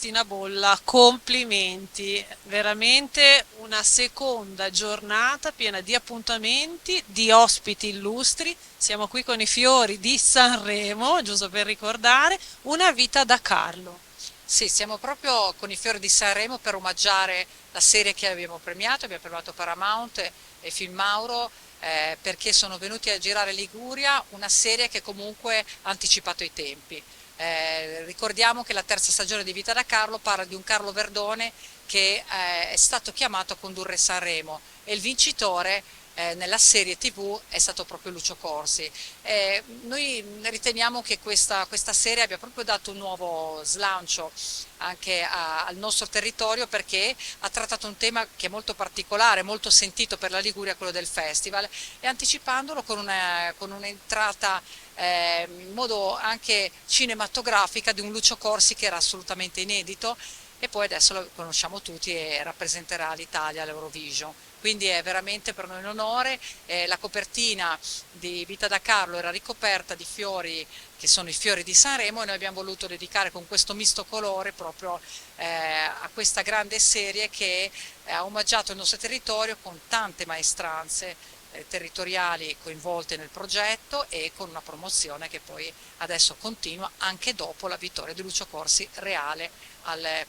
Cristina Bolla, complimenti, veramente una seconda giornata piena di appuntamenti, di ospiti illustri. Siamo qui con i fiori di Sanremo, giusto per ricordare, una vita da Carlo. Sì, siamo proprio con i Fiori di Sanremo per omaggiare la serie che abbiamo premiato Paramount e Filmauro, perché sono venuti a girare Liguria, una serie che comunque ha anticipato i tempi. Ricordiamo che la terza stagione di Vita da Carlo parla di un Carlo Verdone che è stato chiamato a condurre Sanremo e il vincitore nella serie TV è stato proprio Lucio Corsi. Noi riteniamo che questa serie abbia proprio dato un nuovo slancio anche al nostro territorio perché ha trattato un tema che è molto particolare, molto sentito per la Liguria, quello del festival, e anticipandolo con un'entrata in modo anche cinematografica di un Lucio Corsi che era assolutamente inedito e poi adesso lo conosciamo tutti e rappresenterà l'Italia all'Eurovision. Quindi è veramente per noi un onore. La copertina di Vita da Carlo era ricoperta di fiori che sono i fiori di Sanremo e noi abbiamo voluto dedicare con questo misto colore proprio a questa grande serie che ha omaggiato il nostro territorio con tante maestranze territoriali coinvolte nel progetto e con una promozione che poi adesso continua anche dopo la vittoria di Lucio Corsi reale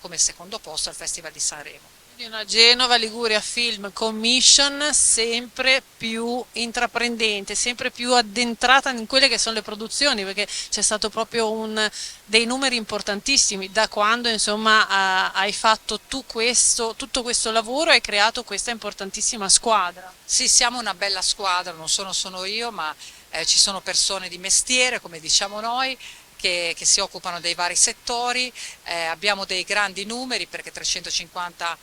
come secondo posto al Festival di Sanremo. Di una Genova Liguria Film Commission sempre più intraprendente, sempre più addentrata in quelle che sono le produzioni, perché c'è stato proprio dei numeri importantissimi da quando insomma hai fatto tu tutto questo lavoro e hai creato questa importantissima squadra. Sì, siamo una bella squadra, non sono solo io, ma ci sono persone di mestiere, come diciamo noi, che si occupano dei vari settori. Abbiamo dei grandi numeri perché 350,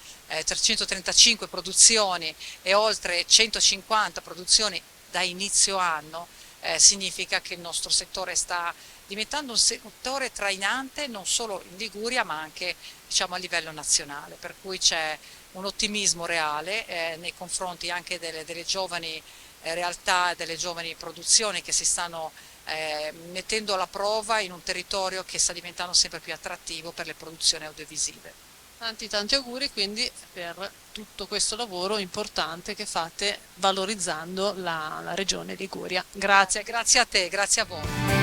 335 produzioni e oltre 150 produzioni da inizio anno, significa che il nostro settore sta diventando un settore trainante non solo in Liguria ma anche diciamo, a livello nazionale, per cui c'è un ottimismo reale nei confronti anche delle giovani realtà, delle giovani produzioni che si stanno mettendo alla prova in un territorio che sta diventando sempre più attrattivo per le produzioni audiovisive. Tanti tanti auguri quindi per tutto questo lavoro importante che fate valorizzando la regione Liguria. Grazie. Grazie a te, grazie a voi.